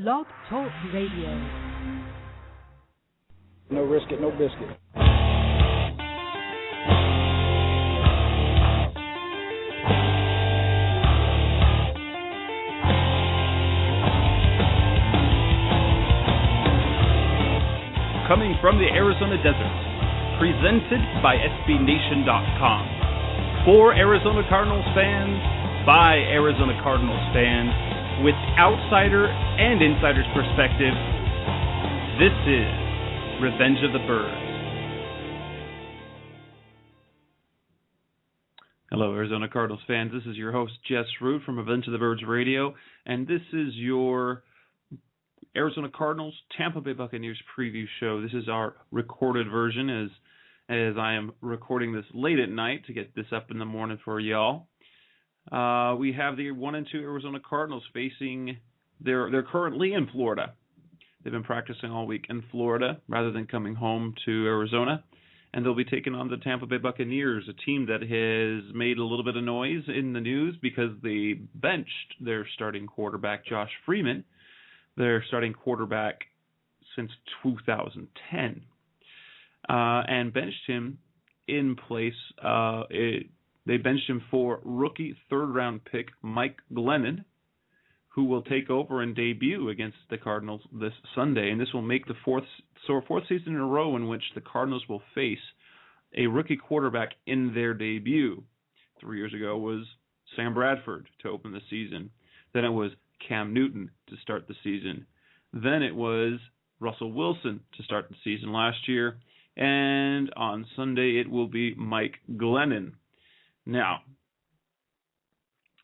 Blog Talk Radio. No risk it, no biscuit. Coming from the Arizona desert, presented by SBNation.com. For Arizona Cardinals fans, by Arizona Cardinals fans, with outsider and insider's perspective, this is Revenge of the Birds. Hello, Arizona Cardinals fans. This is your host, Jess from Revenge of the Birds Radio, and this is your Arizona Cardinals, Tampa Bay Buccaneers preview show. This is our recorded version as I am recording this late at night to get this up in the morning for y'all. We have the 1 and 2 Arizona Cardinals facing, they're currently in Florida. They've been practicing all week in Florida rather than coming home to Arizona. And they'll be taking on the Tampa Bay Buccaneers, a team that has made a little bit of noise in the news because they benched their starting quarterback, Josh Freeman, their starting quarterback since 2010, and benched him in place. They benched him for rookie third-round pick Mike Glennon, who will take over and debut against the Cardinals this Sunday. And this will make the fourth season in a row in which the Cardinals will face a rookie quarterback in their debut. 3 years ago was Sam Bradford to open the season. Then it was Cam Newton to start the season. Then it was Russell Wilson to start the season last year. And on Sunday it will be Mike Glennon. Now,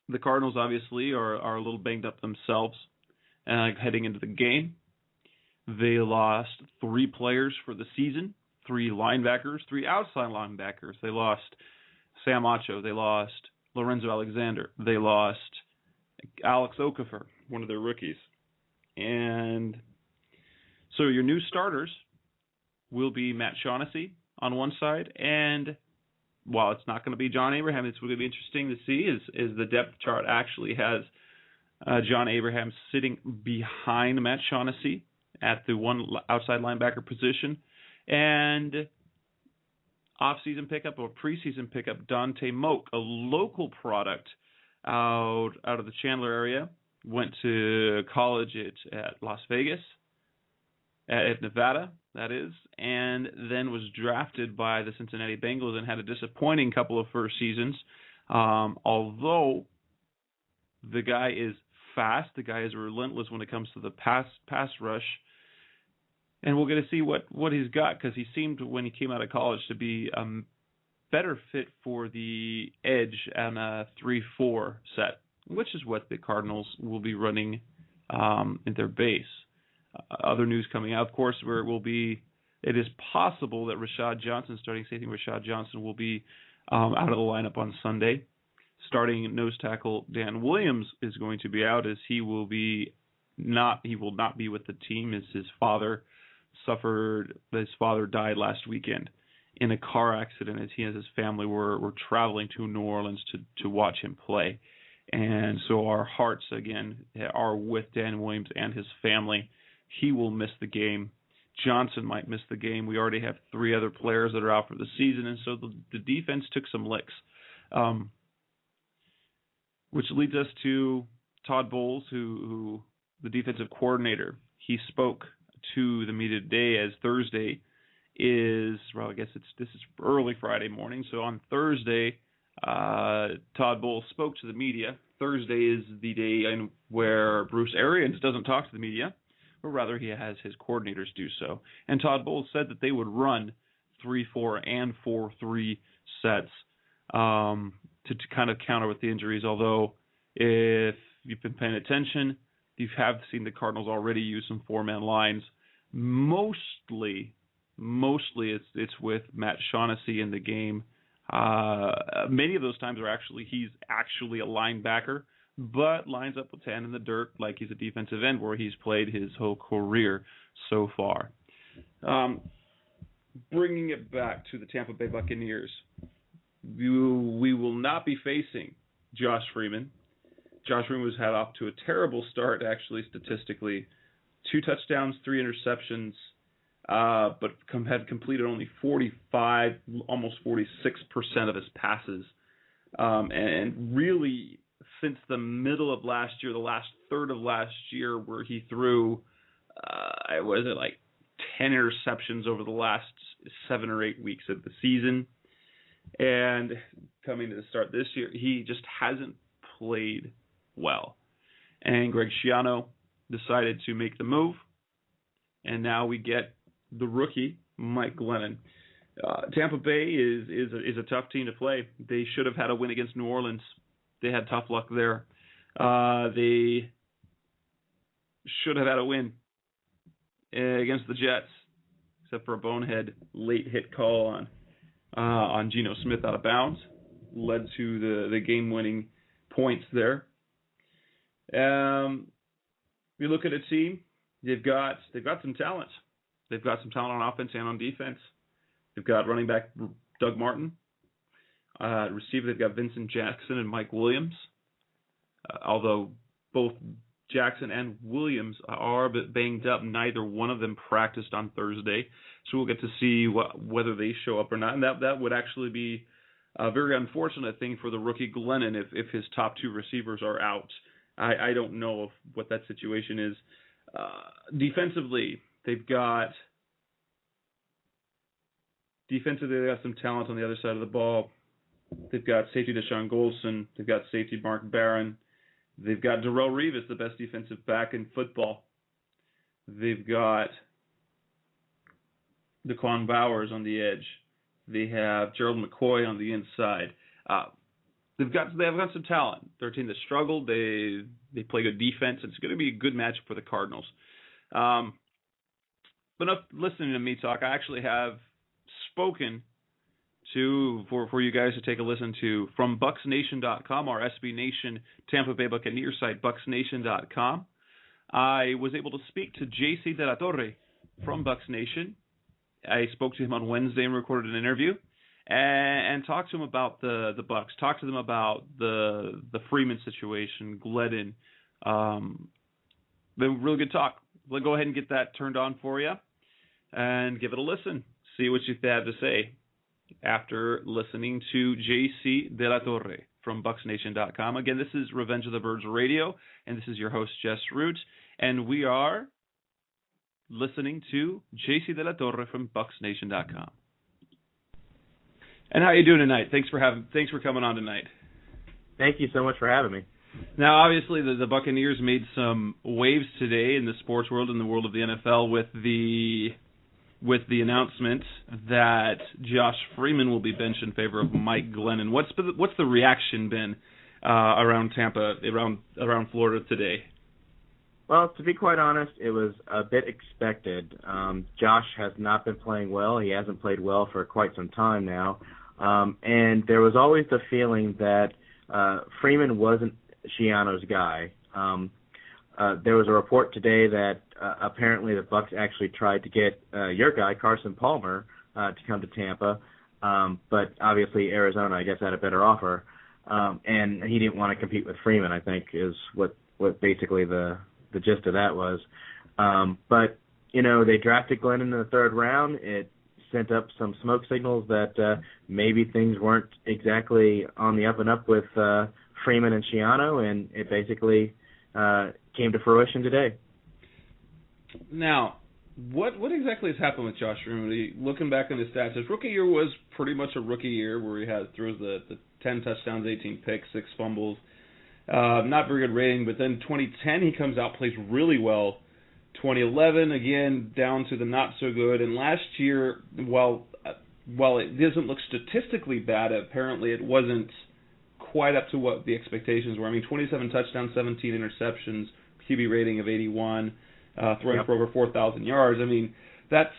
the Cardinals obviously are a little banged up themselves heading into the game. They lost 3 players for the season, 3 linebackers, 3 outside linebackers. They lost Sam Acho. They lost Lorenzo Alexander. They lost Alex Okafor, one of their rookies. And so your new starters will be Matt Shaughnessy on one side, and while it's not going to be John Abraham, it's going to be interesting to see is the depth chart actually has John Abraham sitting behind Matt Shaughnessy at the one outside linebacker position, and off-season pickup or preseason pickup Dante Moak, a local product out of the Chandler area, went to college at Las Vegas, at Nevada, that is, and then was drafted by the Cincinnati Bengals and had a disappointing couple of first seasons. Although the guy is fast, the guy is relentless when it comes to the pass rush, and we'll get to see what he's got, because he seemed, when he came out of college, to be a better fit for the edge on a 3-4 set, which is what the Cardinals will be running in their base. Other news coming out, of course, where it is possible that Rashad Johnson, starting safety Rashad Johnson, will be out of the lineup on Sunday. Starting nose tackle Dan Williams is going to be out, as he will not be with the team, as his father died last weekend in a car accident, as he and his family were traveling to New Orleans to watch him play. And so our hearts, again, are with Dan Williams and his family. He will miss the game. Johnson might miss the game. We already have 3 other players that are out for the season, and so the defense took some licks. Which leads us to Todd Bowles, who the defensive coordinator. He spoke to the media today, as Thursday is, well, I guess this is early Friday morning. So on Thursday, Todd Bowles spoke to the media. Thursday is the day where Bruce Arians doesn't talk to the media, but rather he has his coordinators do so. And Todd Bowles said that they would run 3-4 and 4-3 sets to kind of counter with the injuries. Although if you've been paying attention, you have seen the Cardinals already use some 4-man lines. Mostly it's with Matt Shaughnessy in the game. Many of those times he's actually a linebacker, but lines up with 10 in the dirt like he's a defensive end, where he's played his whole career so far. Bringing it back to the Tampa Bay Buccaneers, we will not be facing Josh Freeman. Josh Freeman was had off to a terrible start, actually, statistically. 2 touchdowns, 3 interceptions, but had completed only 45, almost 46% of his passes. And really, since the middle of last year, the last third of last year, where he threw, 10 interceptions over the last 7 or 8 weeks of the season. And coming to the start this year, he just hasn't played well. And Greg Schiano decided to make the move, and now we get the rookie, Mike Glennon. Tampa Bay is a tough team to play. They should have had a win against New Orleans. They had tough luck there. They should have had a win against the Jets, except for a bonehead late hit call on Geno Smith out of bounds, led to the game-winning points there. You look at a team, they've got some talent. They've got some talent on offense and on defense. They've got running back Doug Martin. Receiver, they've got Vincent Jackson and Mike Williams. Although both Jackson and Williams are a bit banged up, neither one of them practiced on Thursday. So we'll get to see whether they show up or not. And that would actually be a very unfortunate thing for the rookie Glennon if his top 2 receivers are out. I don't know what that situation is. Defensively, they've got some talent on the other side of the ball. They've got safety Deshaun Golson. They've got safety Mark Barron. They've got Darrelle Revis, the best defensive back in football. They've got Daquan Bowers on the edge. They have Gerald McCoy on the inside. They've got some talent. They're a team that struggled. They play good defense. It's going to be a good matchup for the Cardinals. But enough listening to me talk. I actually have spoken to for you guys to take a listen to from BucsNation.com, our SB Nation Tampa Bay Buccaneers site, BucsNation.com. I was able to speak to JC Delatorre from Bucs Nation. I spoke to him on Wednesday and recorded an interview and talked to him about the Bucs. Talked to them about the Freeman situation, Glennon. Been really good talk. We'll go ahead and get that turned on for you and give it a listen. See what you have to say after listening to JC Delatorre from BucsNation.com. Again, this is Revenge of the Birds Radio, and this is your host, Jess Root, and we are listening to JC Delatorre from BucsNation.com. And how you doing tonight? Thanks for coming on tonight. Thank you so much for having me. Now, obviously, the Buccaneers made some waves today in the sports world, in the world of the NFL, with the announcement that Josh Freeman will be benched in favor of Mike Glennon. What's the reaction been around Tampa, around Florida today? Well, to be quite honest, it was a bit expected. Josh has not been playing well. He hasn't played well for quite some time now. And there was always the feeling that Freeman wasn't Schiano's guy. There was a report today that apparently the Bucs actually tried to get your guy, Carson Palmer, to come to Tampa, but obviously Arizona, I guess, had a better offer, and he didn't want to compete with Freeman, I think, is what basically the gist of that was. But, they drafted Glennon in the 3rd round. It sent up some smoke signals that maybe things weren't exactly on the up and up with Freeman and Schiano, and it basically came to fruition today. Now, what exactly has happened with Josh Freeman? Looking back on his stats, his rookie year was pretty much a rookie year where he throws the 10 touchdowns, 18 picks, 6 fumbles. Not very good rating, but then 2010 he comes out, plays really well. 2011, again, down to the not so good. And last year, while it doesn't look statistically bad, apparently it wasn't quite up to what the expectations were. I mean, 27 touchdowns, 17 interceptions, QB rating of 81, throwing for over 4,000 yards. I mean, that's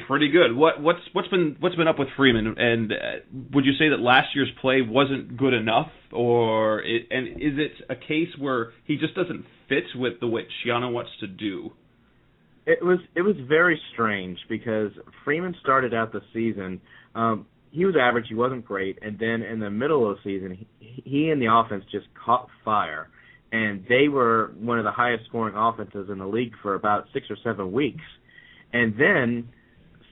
pretty good. What's been up with Freeman? And would you say that last year's play wasn't good enough, and is it a case where he just doesn't fit with the way Schiano wants to do? It was very strange because Freeman started out the season. he was average. He wasn't great. And then in the middle of the season, he and the offense just caught fire. And they were one of the highest scoring offenses in the league for about 6 or 7 weeks. And then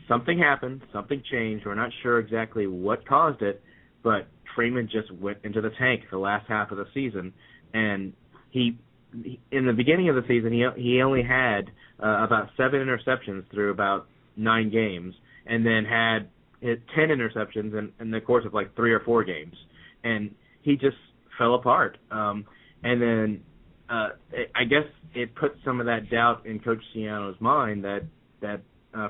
something happened, something changed. We're not sure exactly what caused it, but Freeman just went into the tank the last half of the season. And in the beginning of the season, he only had about 7 interceptions through about 9 games, and then had 10 interceptions in the course of like 3 or 4 games. And he just fell apart. And then I guess it put some of that doubt in Coach Schiano's mind that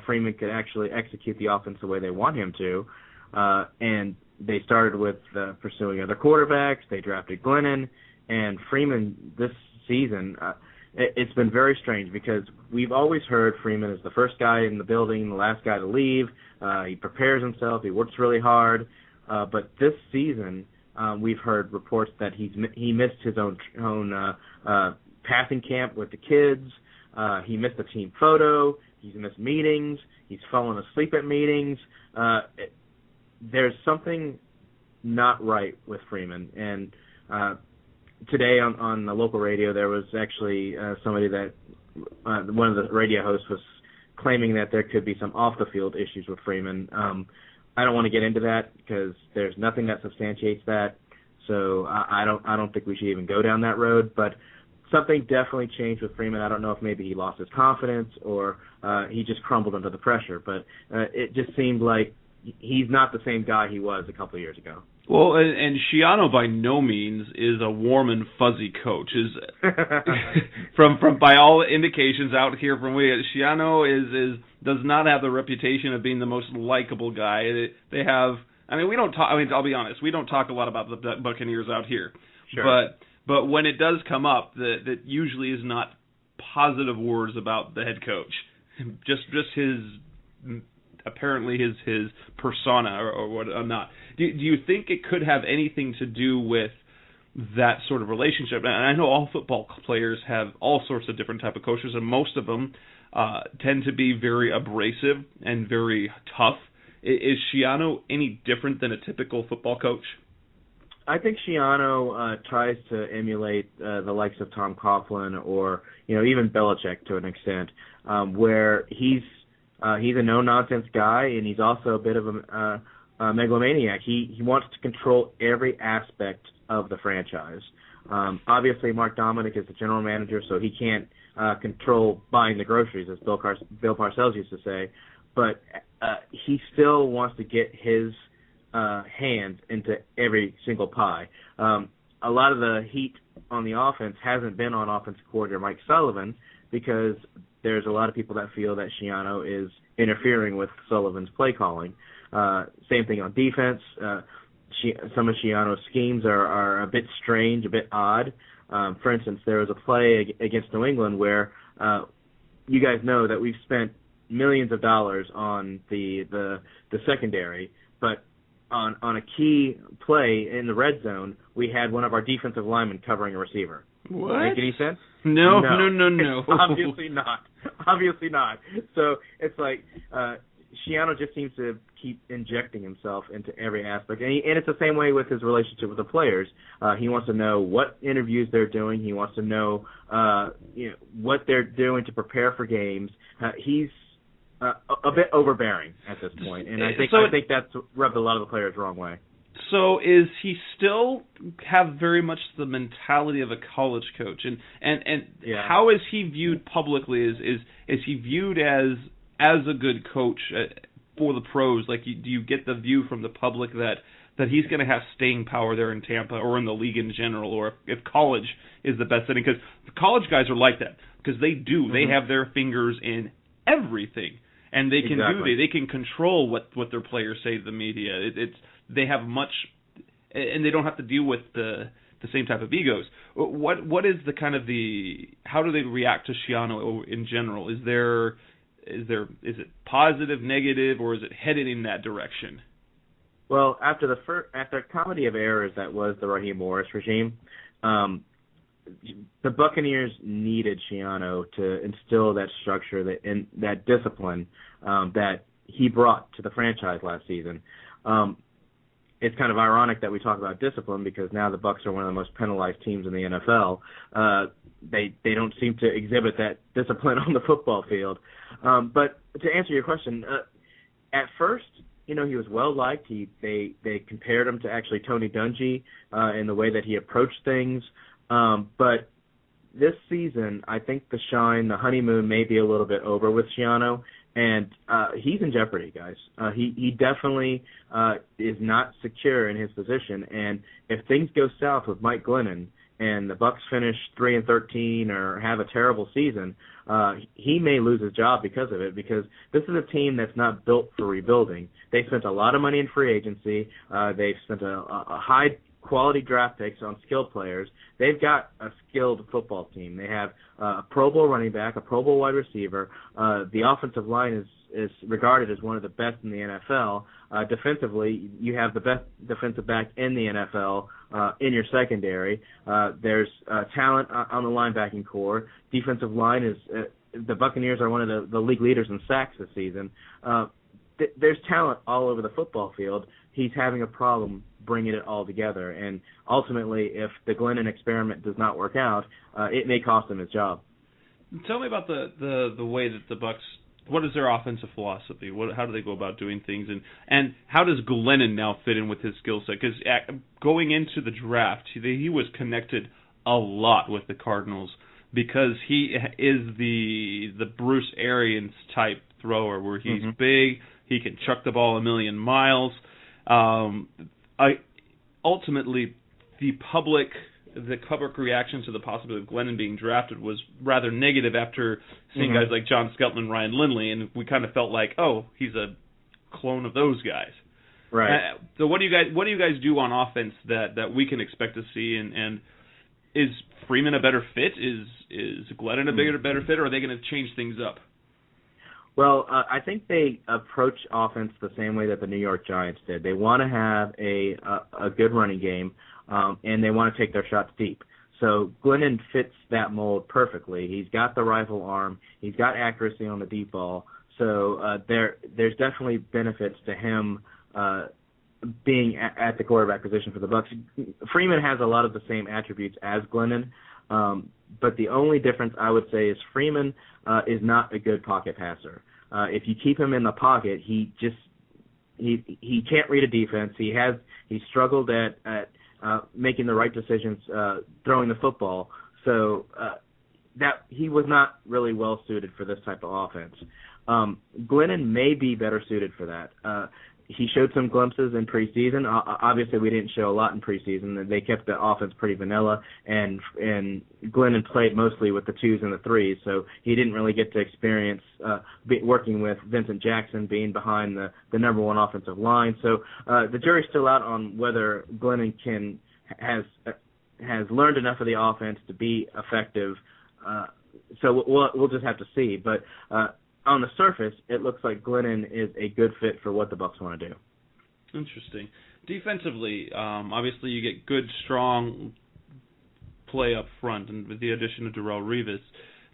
Freeman could actually execute the offense the way they want him to. And they started with pursuing other quarterbacks. They drafted Glennon. And Freeman this season, it's been very strange because we've always heard Freeman is the first guy in the building, the last guy to leave. He prepares himself. He works really hard. But this season, we've heard reports that he missed his own passing camp with the kids. He missed a team photo. He's missed meetings. He's fallen asleep at meetings. There's something not right with Freeman. And today on the local radio, there was actually somebody that one of the radio hosts was claiming that there could be some off-the-field issues with Freeman. I don't want to get into that because there's nothing that substantiates that. So I don't think we should even go down that road. But something definitely changed with Freeman. I don't know if maybe he lost his confidence or he just crumbled under the pressure. But it just seemed like he's not the same guy he was a couple of years ago. Well, and Schiano by no means is a warm and fuzzy coach. From by all indications out here from Schiano does not have the reputation of being the most likable guy. They have. I mean, we don't talk. I mean, I'll be honest. We don't talk a lot about the Buccaneers out here. Sure. But when it does come up, that usually is not positive words about the head coach. Just his. Apparently his persona or what not. Do you think it could have anything to do with that sort of relationship? And I know all football players have all sorts of different type of coaches, and most of them tend to be very abrasive and very tough. Is Schiano any different than a typical football coach? I think Schiano tries to emulate the likes of Tom Coughlin or even Belichick to an extent, where he's a no-nonsense guy, and he's also a bit of a megalomaniac. He wants to control every aspect of the franchise. Obviously, Mark Dominic is the general manager, so he can't control buying the groceries, as Bill Parcells used to say. But he still wants to get his hands into every single pie. A lot of the heat on the offense hasn't been on offensive coordinator Mike Sullivan because there's a lot of people that feel that Schiano is interfering with Sullivan's play calling. Same thing on defense. Some of Schiano's schemes are a bit strange, a bit odd. For instance, there was a play against New England where you guys know that we've spent millions of dollars on the secondary, but on a key play in the red zone, we had one of our defensive linemen covering a receiver. What? Make any sense? No. Obviously not. So it's like Schiano just seems to keep injecting himself into every aspect. And it's the same way with his relationship with the players. He wants to know what interviews they're doing. He wants to know what they're doing to prepare for games. He's a bit overbearing at this point, and I think that's rubbed a lot of the players the wrong way. So is he still have very much the mentality of a college coach, and yeah. How is he viewed publicly? Is he viewed as a good coach for the pros? Like, do you get the view from the public that he's going to have staying power there in Tampa or in the league in general, or if college is the best setting? Because the college guys are like that because they do. Mm-hmm. They have their fingers in everything. And they can they can control what their players say to the media. They have much, and they don't have to deal with the same type of egos. What is how do they react to Schiano in general? Is it positive, negative, or is it headed in that direction? Well, after a comedy of errors that was the Raheem Morris regime, the Buccaneers needed Schiano to instill that structure, that discipline that he brought to the franchise last season. It's kind of ironic that we talk about discipline because now the Bucs are one of the most penalized teams in the NFL. They don't seem to exhibit that discipline on the football field. But to answer your question, at first, he was well liked. They compared him to actually Tony Dungy in the way that he approached things. But this season, I think the honeymoon may be a little bit over with Schiano. And he's in jeopardy, guys. He definitely is not secure in his position. And if things go south with Mike Glennon and the Bucs finish 3-13 or have a terrible season, he may lose his job because of it. Because this is a team that's not built for rebuilding. They spent a lot of money in free agency. They've spent a high quality draft picks on skilled players. They've got a skilled football team. They have a Pro Bowl running back, a Pro Bowl wide receiver. The offensive line is regarded as one of the best in the NFL. Defensively, you have the best defensive back in the NFL in your secondary. There's talent on the linebacking core. Defensive line is the Buccaneers are one of the league leaders in sacks this season. There's talent all over the football field. He's having a problem bringing it all together, and ultimately, if the Glennon experiment does not work out, it may cost him his job. Tell me about the way that the Bucs. What is their offensive philosophy? How do they go about doing things, and how does Glennon now fit in with his skill set? Because going into the draft, he was connected a lot with the Cardinals because he is the Bruce Arians type thrower, where he's big, he can chuck the ball a million miles. Ultimately, the public reaction to the possibility of Glennon being drafted was rather negative after seeing guys like John Skelton and Ryan Lindley, and we kind of felt like, oh, he's a clone of those guys. Right. So what do you guys do on offense that we can expect to see? And is Freeman a better fit? Is Glennon a better fit, or are they going to change things up? Well, I think they approach offense the same way that the New York Giants did. They want to have a good running game, and they want to take their shots deep. So Glennon fits that mold perfectly. He's got the rifle arm. He's got accuracy on the deep ball. So there's definitely benefits to him being at the quarterback position for the Bucs. Freeman has a lot of the same attributes as Glennon, but the only difference I would say is Freeman is not a good pocket passer. If you keep him in the pocket, he can't read a defense. He struggled at making the right decisions throwing the football. So that he was not really well suited for this type of offense. Glennon may be better suited for that. He showed some glimpses in preseason. Obviously, we didn't show a lot in preseason. They kept the offense pretty vanilla, and Glennon played mostly with the 2s and the 3s, so he didn't really get to experience working with Vincent Jackson being behind the number one offensive line. So the jury's still out on whether Glennon has learned enough of the offense to be effective. So we'll just have to see. But on the surface, it looks like Glennon is a good fit for what the Bucs want to do. Interesting. Defensively, obviously you get good, strong play up front, and with the addition of Darrelle Revis.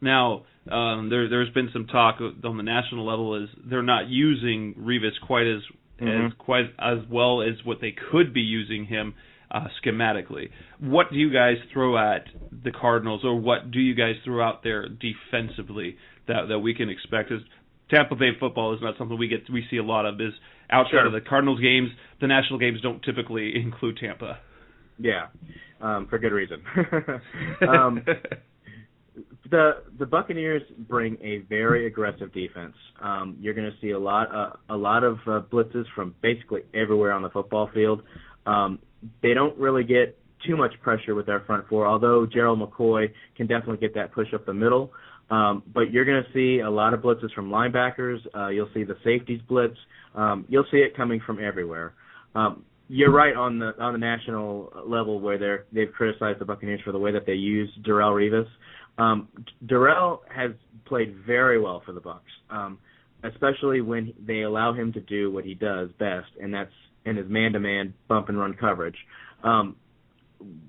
Now, there's been some talk on the national level is they're not using Revis quite as well as what they could be using him schematically. What do you guys throw at the Cardinals, or what do you guys throw out there defensively that we can expect? As Tampa Bay football is not something we see a lot of. Is outside of the Cardinals games, the national games don't typically include Tampa. Yeah, for good reason. The Buccaneers bring a very aggressive defense. You're going to see a lot of blitzes from basically everywhere on the football field. They don't really get too much pressure with their front four, although Gerald McCoy can definitely get that push up the middle. But you're going to see a lot of blitzes from linebackers. You'll see the safeties blitz. You'll see it coming from everywhere. You're right on the national level where they've criticized the Buccaneers for the way that they use Darrelle Revis. Darrelle has played very well for the Bucs, especially when they allow him to do what he does best, and that's in his man-to-man bump and run coverage.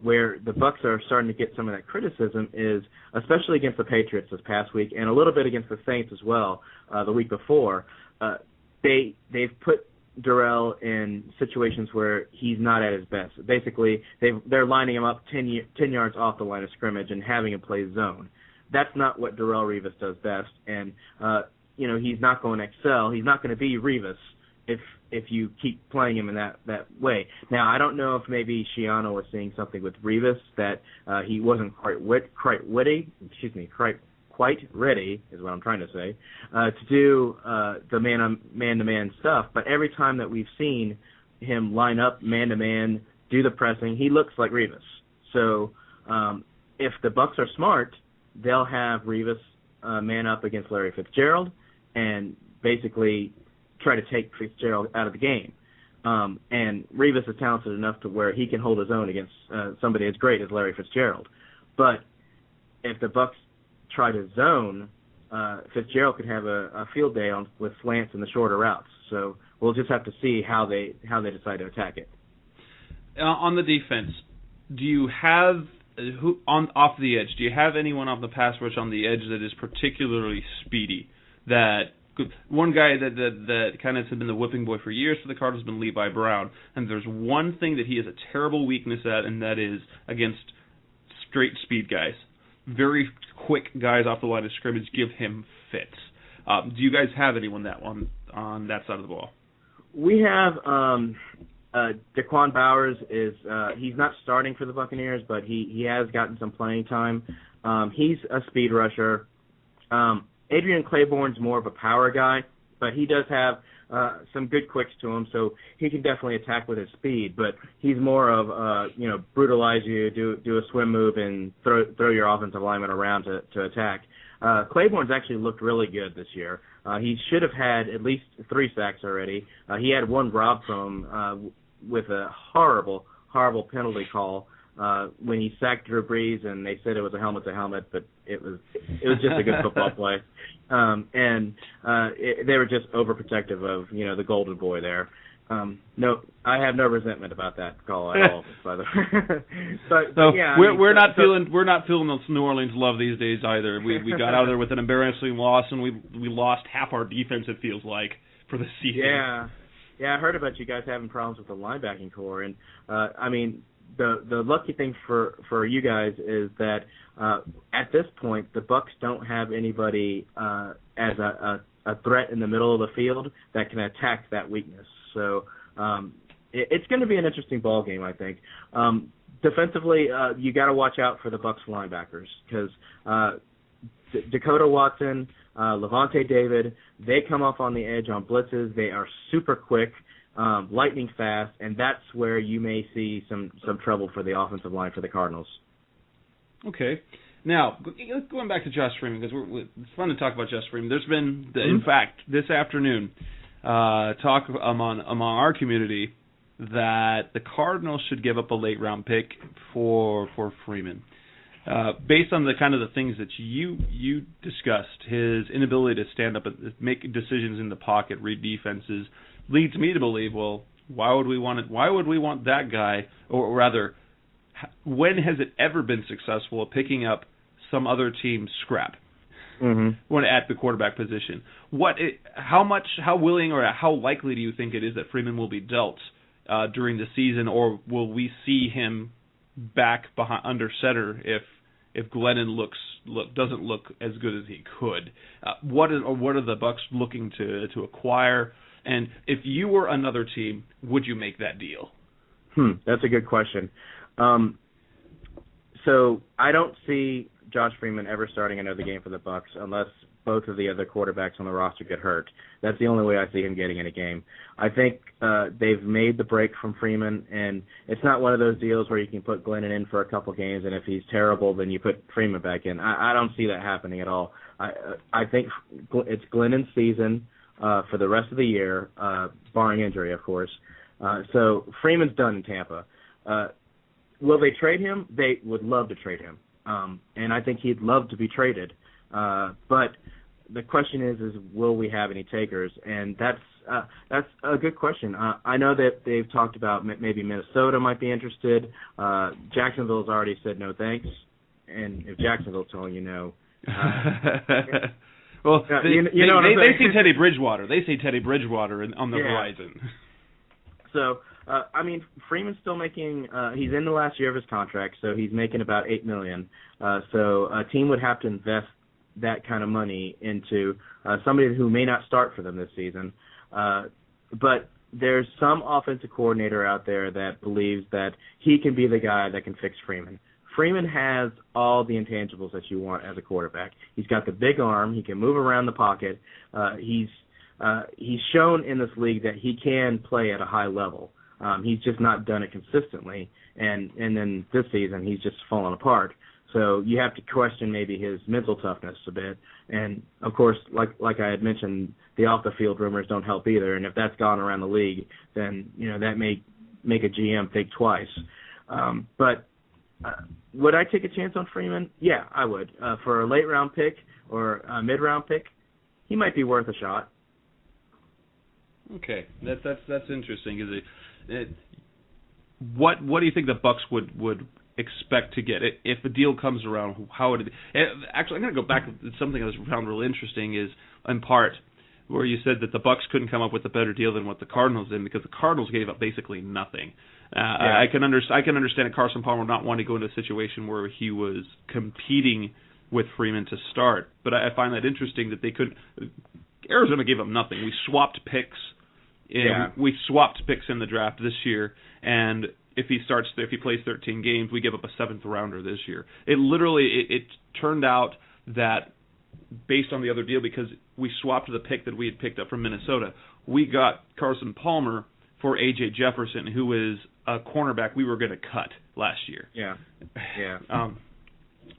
Where the Bucs are starting to get some of that criticism is, especially against the Patriots this past week, and a little bit against the Saints as well the week before. They've put Darrell in situations where he's not at his best. Basically, they're lining him up 10 yards off the line of scrimmage and having him play zone. That's not what Darrelle Revis does best, and he's not going to excel. He's not going to be Revis if you keep playing him in that way. Now, I don't know if maybe Schiano was seeing something with Revis that he wasn't quite ready, is what I'm trying to say, to do the man-to-man stuff. But every time that we've seen him line up man-to-man, do the pressing, he looks like Revis. So if the Bucs are smart, they'll have Revis man up against Larry Fitzgerald and basically try to take Fitzgerald out of the game. And Revis is talented enough to where he can hold his own against somebody as great as Larry Fitzgerald. But if the Bucs try to zone, Fitzgerald could have a field day with slants and the shorter routes. So we'll just have to see how they decide to attack it. On the defense, do you have off the edge? Do you have anyone off the pass rush on the edge that is particularly speedy? One guy that kind of has been the whipping boy for years for the Cardinals has been Levi Brown, and there's one thing that he has a terrible weakness at, and that is against straight speed guys. Very quick guys off the line of scrimmage give him fits. Do you guys have anyone on that side of the ball? We have Daquan Bowers. He's not starting for the Buccaneers, but he has gotten some playing time. He's a speed rusher. Adrian Claiborne's more of a power guy, but he does have some good quicks to him, so he can definitely attack with his speed. But he's more of brutalize you, do a swim move, and throw your offensive lineman around to attack. Claiborne's actually looked really good this year. He should have had at least 3 sacks already. He had one robbed from him with a horrible penalty call when he sacked Drew Brees, and they said it was a helmet to helmet, but it was just a good football play. They were just overprotective of the golden boy there. No, I have no resentment about that call at all. By the way, but yeah, we're not feeling the New Orleans love these days either. We got out of there with an embarrassing loss, and we lost half our defense. It feels like for the season. Yeah, I heard about you guys having problems with the linebacking core, and the lucky thing for you guys is that at this point the Bucs don't have anybody as a threat in the middle of the field that can attack that weakness. So it's going to be an interesting ball game, I think. Defensively, you got to watch out for the Bucs linebackers because Dakota Watson, Levante David, they come off on the edge on blitzes. They are super quick. Lightning fast, and that's where you may see some trouble for the offensive line for the Cardinals. Okay. Now, going back to Josh Freeman, because it's fun to talk about Josh Freeman. There's been, in fact, this afternoon, talk among our community that the Cardinals should give up a late-round pick for Freeman. Based on the kind of the things that you discussed, his inability to stand up and make decisions in the pocket, read defenses, leads me to believe, well, why would we want it? Why would we want that guy? Or rather, when has it ever been successful at picking up some other team's scrap when at the quarterback position? How willing or how likely do you think it is that Freeman will be dealt during the season, or will we see him back behind under center if Glennon doesn't look as good as he could? What are the Bucs looking to acquire? And if you were another team, would you make that deal? That's a good question. So I don't see Josh Freeman ever starting another game for the Bucs unless both of the other quarterbacks on the roster get hurt. That's the only way I see him getting in a game. I think they've made the break from Freeman, and it's not one of those deals where you can put Glennon in for a couple games, and if he's terrible, then you put Freeman back in. I don't see that happening at all. I think it's Glennon's season for the rest of the year, barring injury, of course. So Freeman's done in Tampa. Will they trade him? They would love to trade him, and I think he'd love to be traded. But the question is will we have any takers? And that's a good question. I know that they've talked about maybe Minnesota might be interested. Jacksonville's already said no thanks, and if Jacksonville's telling you no. Well, they say Teddy Bridgewater. They say Teddy Bridgewater on the horizon. So, Freeman's still making. He's in the last year of his contract, so he's making about $8 million. So a team would have to invest that kind of money into somebody who may not start for them this season. But there's some offensive coordinator out there that believes that he can be the guy that can fix Freeman. Freeman has all the intangibles that you want as a quarterback. He's got the big arm. He can move around the pocket. He's shown in this league that he can play at a high level. He's just not done it consistently, and then this season he's just fallen apart. So you have to question maybe his mental toughness a bit. And, of course, like I had mentioned, the off-the-field rumors don't help either. And if that's gone around the league, then, that may make a GM think twice. But would I take a chance on Freeman? Yeah, I would. For a late-round pick or a mid-round pick, he might be worth a shot. Okay, that's interesting. Is it? What do you think the Bucs would expect to get it if a deal comes around? How would it? Actually, I'm going to go back to something that I found really interesting. Is in part where you said that the Bucs couldn't come up with a better deal than what the Cardinals did because the Cardinals gave up basically nothing. I can understand Carson Palmer not wanting to go into a situation where he was competing with Freeman to start, but I find that interesting that they could. Arizona gave up nothing. We swapped picks. We swapped picks in the draft this year, and if he plays 13 games, we give up a 7th rounder this year. It turned out that based on the other deal, because we swapped the pick that we had picked up from Minnesota, we got Carson Palmer for A.J. Jefferson, who is a cornerback we were going to cut last year. Yeah.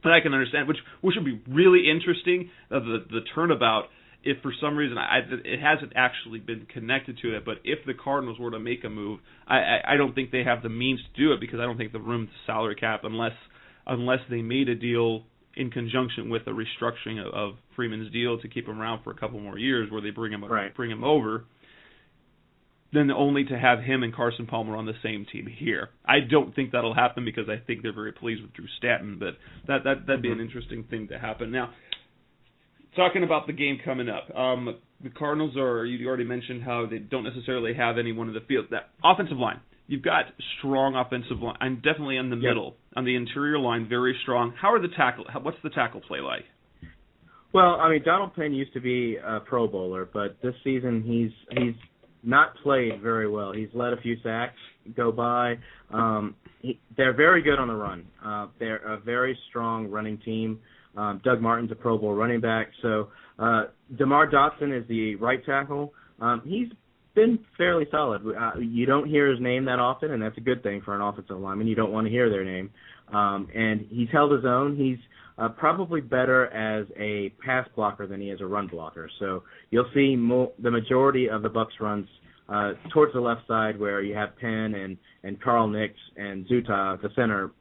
But I can understand, which would be really interesting, the turnabout. If for some reason it hasn't actually been connected to it, but if the Cardinals were to make a move, I don't think they have the means to do it because I don't think the room to salary cap unless they made a deal in conjunction with a restructuring of Freeman's deal to keep him around for a couple more years, where they bring him over. Then only to have him and Carson Palmer on the same team here. I don't think that'll happen because I think they're very pleased with Drew Stanton, but that'd be an interesting thing to happen now. Talking about the game coming up, the Cardinals you already mentioned how they don't necessarily have anyone in the field. That offensive line, you've got strong offensive line. I'm definitely in the middle. On the interior line, very strong. What's the tackle play like? Well, Donald Penn used to be a Pro Bowler, but this season he's not played very well. He's let a few sacks go by. They're very good on the run. They're a very strong running team. Doug Martin's a Pro Bowl running back. So DeMar Dotson is the right tackle. He's been fairly solid. You don't hear his name that often, and that's a good thing for an offensive lineman. You don't want to hear their name. And he's held his own. He's probably better as a pass blocker than he is a run blocker. So you'll see the majority of the Bucs runs towards the left side, where you have Penn and Carl Nix and Zuta, the center,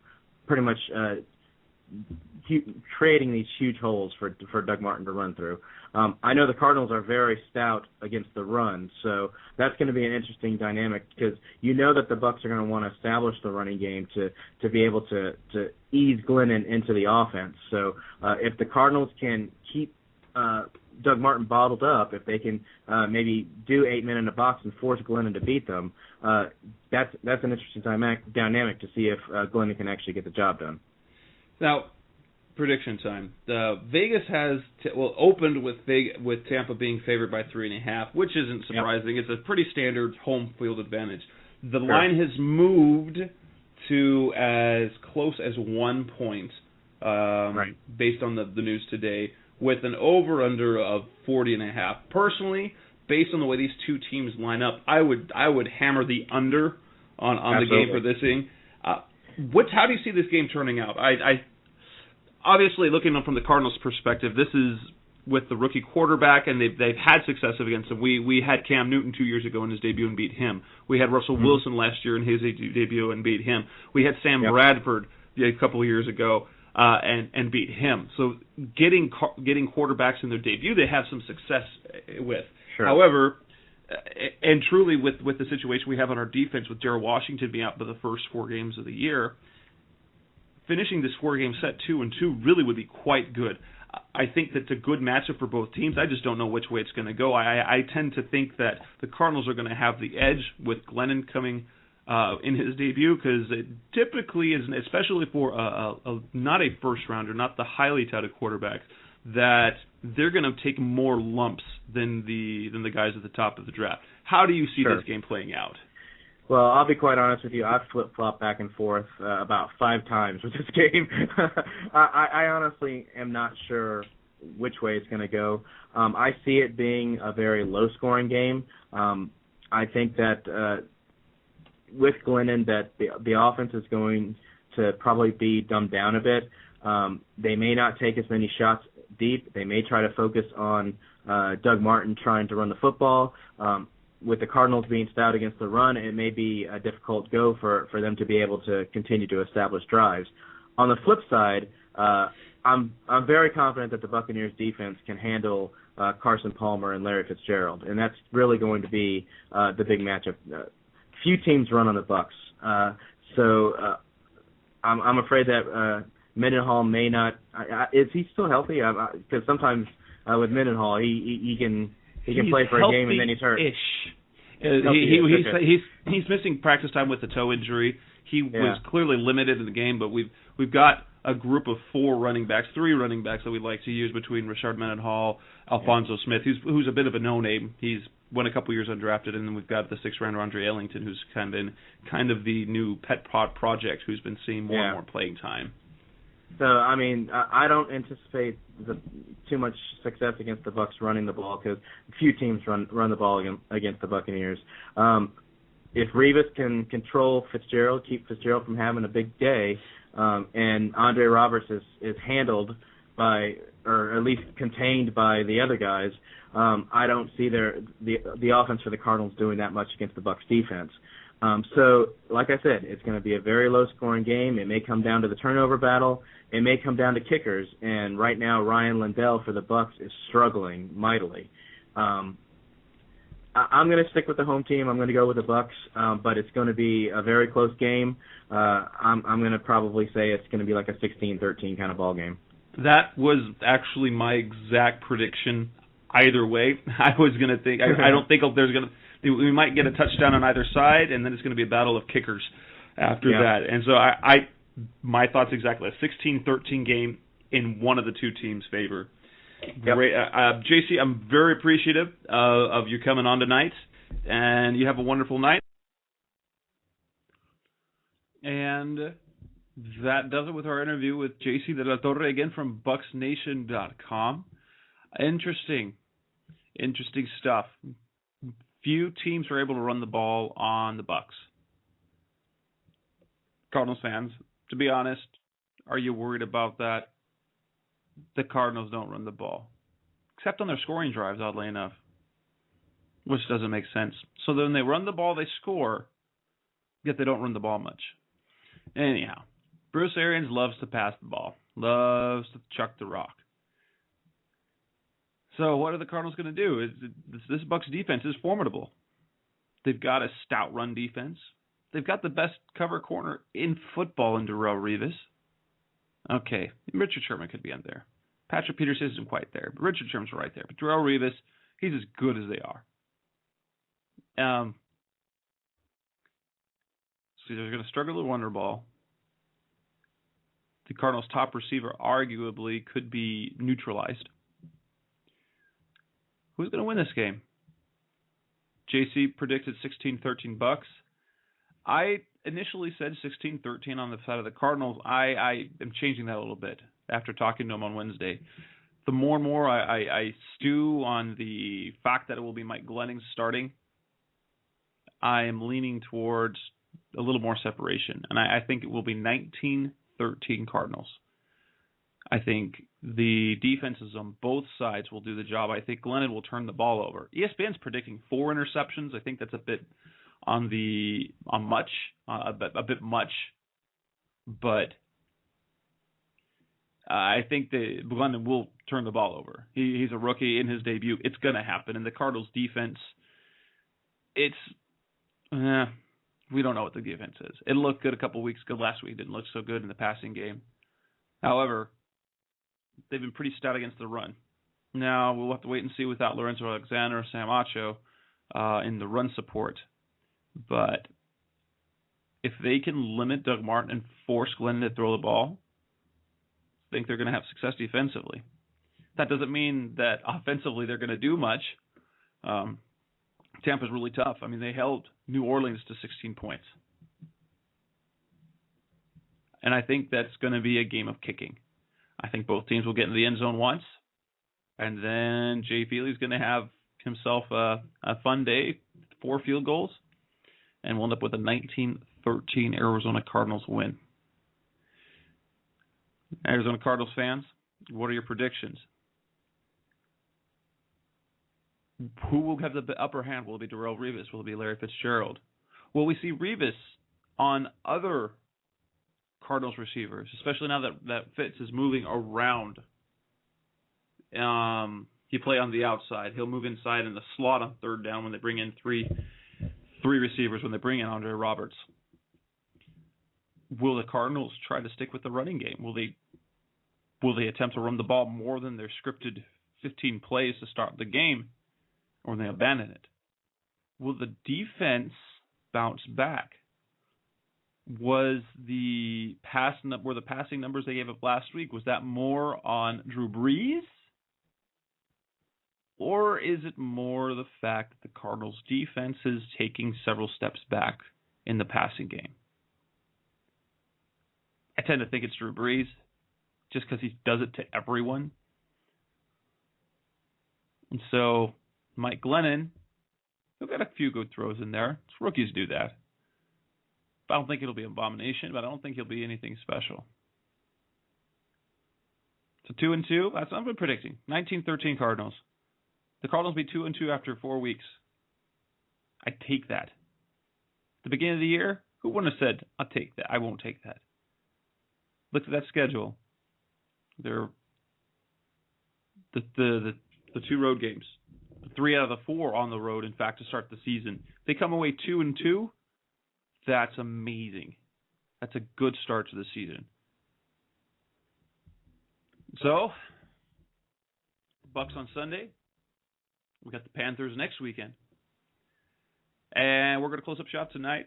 pretty much creating these huge holes for Doug Martin to run through. I know the Cardinals are very stout against the run, so that's going to be an interesting dynamic because you know that the Bucs are going to want to establish the running game to be able to ease Glennon into the offense. So if the Cardinals can keep Doug Martin bottled up, if they can maybe do 8 men in the box and force Glennon to beat them, that's an interesting dynamic to see if Glennon can actually get the job done. Now, prediction time. Vegas has opened with Tampa being favored by 3.5, which isn't surprising. Yep. It's a pretty standard home field advantage. The line has moved to as close as 1 point, based on the news today, with an over/under of 40.5. Personally, based on the way these two teams line up, I would hammer the under on the game for this thing. How do you see this game turning out? I obviously, looking from the Cardinals' perspective, this is with the rookie quarterback, and they've had success against him. We had Cam Newton 2 years ago in his debut and beat him. We had Russell Wilson last year in his debut and beat him. We had Sam Bradford a couple of years ago and beat him. So getting quarterbacks in their debut, they have some success with. Sure. However, and truly with the situation we have on our defense with Darrell Washington being out for the first 4 games of the year, finishing this 4-game set 2-2 really would be quite good. I think that's a good matchup for both teams. I just don't know which way it's going to go. I tend to think that the Cardinals are going to have the edge with Glennon coming in his debut, because it typically is, especially for not a first rounder, not the highly touted quarterback, that they're going to take more lumps than the guys at the top of the draft. How do you see this game playing out? Well, I'll be quite honest with you. I've flip-flopped back and forth about 5 times with this game. I honestly am not sure which way it's going to go. I see it being a very low-scoring game. I think that with Glennon, that the offense is going to probably be dumbed down a bit. They may not take as many shots deep. They may try to focus on Doug Martin trying to run the football. With the Cardinals being stout against the run, it may be a difficult go for them to be able to continue to establish drives. On the flip side, I'm very confident that the Buccaneers defense can handle Carson Palmer and Larry Fitzgerald, and that's really going to be the big matchup. Few teams run on the Bucs, so I'm afraid that Mendenhall may not. Is he still healthy? Because sometimes with Mendenhall, he can play for a game and then he's hurt. He's missing practice time with the toe injury. He was clearly limited in the game, but we've got a group of 3 running backs that we'd like to use between Richard Mendenhall, Alfonso Smith, who's a bit of a no-name. He's went a couple years undrafted, and then we've got the 6th-rounder Andre Ellington, who's kind of the new pet project, who's been seeing more and more playing time. So, I mean, I don't anticipate too much success against the Bucs running the ball, because few teams run the ball against the Buccaneers. If Revis can control Fitzgerald, keep Fitzgerald from having a big day, and Andre Roberts is handled by, or at least contained by the other guys, I don't see the offense for the Cardinals doing that much against the Bucs defense. So, like I said, it's going to be a very low-scoring game. It may come down to the turnover battle. It may come down to kickers. And right now, Ryan Lindell for the Bucs is struggling mightily. I'm going to stick with the home team. I'm going to go with the Bucs, but it's going to be a very close game. I'm going to probably say it's going to be like a 16-13 kind of ball game. That was actually my exact prediction. Either way, I was going to think. I don't think there's going to. We might get a touchdown on either side, and then it's going to be a battle of kickers after that. And so my thoughts exactly, a 16-13 game in one of the two teams' favor. Yep. Great. JC, I'm very appreciative of you coming on tonight, and you have a wonderful night. And that does it with our interview with JC Delatorre, again from BucsNation.com. Interesting stuff. Few teams are able to run the ball on the Bucs. Cardinals fans, to be honest, are you worried about that? The Cardinals don't run the ball, except on their scoring drives, oddly enough, which doesn't make sense. So then they run the ball, they score, yet they don't run the ball much. Anyhow, Bruce Arians loves to pass the ball, loves to chuck the rock. So what are the Cardinals going to do? This Bucs defense is formidable. They've got a stout run defense. They've got the best cover corner in football in Darrelle Revis. Okay, Richard Sherman could be in there. Patrick Peterson isn't quite there, but Richard Sherman's right there. But Darrelle Revis, he's as good as they are. So they're going to struggle with Wonder Ball. The Cardinals' top receiver arguably could be neutralized. Who's going to win this game? JC predicted 16-13 Bucs. I initially said 16-13 on the side of the Cardinals. I am changing that a little bit after talking to him on Wednesday. The more and more I stew on the fact that it will be Mike Glennon starting, I am leaning towards a little more separation. And I think it will be 19-13 Cardinals. I think the defenses on both sides will do the job. I think Glennon will turn the ball over. ESPN's predicting 4 interceptions. I think that's a bit a bit much, but I think that Glennon will turn the ball over. He's a rookie in his debut. It's going to happen. And the Cardinals' defense, we don't know what the defense is. It looked good a couple weeks ago. Last week it didn't look so good in the passing game. However, they've been pretty stout against the run. Now, we'll have to wait and see without Lorenzo Alexander or Sam Acho in the run support. But if they can limit Doug Martin and force Glennon to throw the ball, I think they're going to have success defensively. That doesn't mean that offensively they're going to do much. Tampa's really tough. I mean, they held New Orleans to 16 points. And I think that's going to be a game of kicking. I think both teams will get in the end zone once, and then Jay Feely's going to have himself a fun day, 4 field goals, and we'll end up with a 19-13 Arizona Cardinals win. Arizona Cardinals fans, what are your predictions? Who will have the upper hand? Will it be Darrelle Revis? Will it be Larry Fitzgerald? Will we see Revis on other Cardinals receivers, especially now that Fitz is moving around? He play on the outside. He'll move inside in the slot on third down when they bring in three receivers, when they bring in Andre Roberts. Will the Cardinals try to stick with the running game? Will they attempt to run the ball more than their scripted 15 plays to start the game, or will they abandon it? Will the defense bounce back? Were the passing numbers they gave up last week, was that more on Drew Brees? Or is it more the fact that the Cardinals' defense is taking several steps back in the passing game? I tend to think it's Drew Brees, just because he does it to everyone. And so Mike Glennon, he'll get a few good throws in there. Rookies do that. I don't think it'll be an abomination, but I don't think he'll be anything special. So 2-2, that's what I've been predicting. 19-13 Cardinals. The Cardinals be 2-2 after 4 weeks. I take that. At the beginning of the year, who wouldn't have said, I'll take that? I won't take that. Look at that schedule. They're the 2 road games. 3 out of the 4 on the road, in fact, to start the season. They come away 2-2. That's amazing. That's a good start to the season. So, Bucs on Sunday. We got the Panthers next weekend. And we're going to close up shop tonight.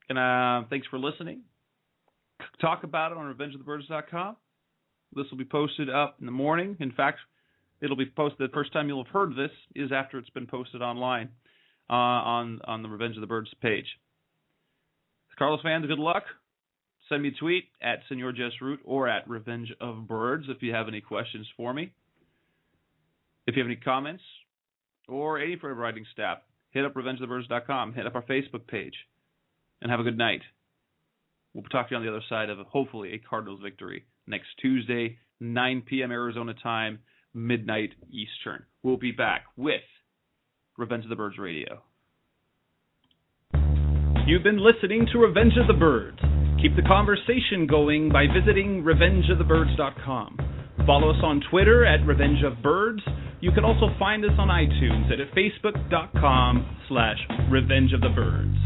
And thanks for listening. Talk about it on RevengeOfTheBirds.com. This will be posted up in the morning. In fact, it'll be posted. The first time you'll have heard this is after it's been posted online on the Revenge of the Birds page. Carlos fans, good luck. Send me a tweet at Senor Jess Root or at Revenge of Birds if you have any questions for me. If you have any comments or any for writing staff, hit up RevengeOfTheBirds.com. Hit up our Facebook page. And have a good night. We'll talk to you on the other side of, hopefully, a Cardinals victory next Tuesday, 9 p.m. Arizona time, midnight Eastern. We'll be back with Revenge of the Birds Radio. You've been listening to Revenge of the Birds. Keep the conversation going by visiting RevengeOfTheBirds.com. Follow us on Twitter at Revenge of Birds. You can also find us on iTunes at Facebook.com/Revenge of the Birds.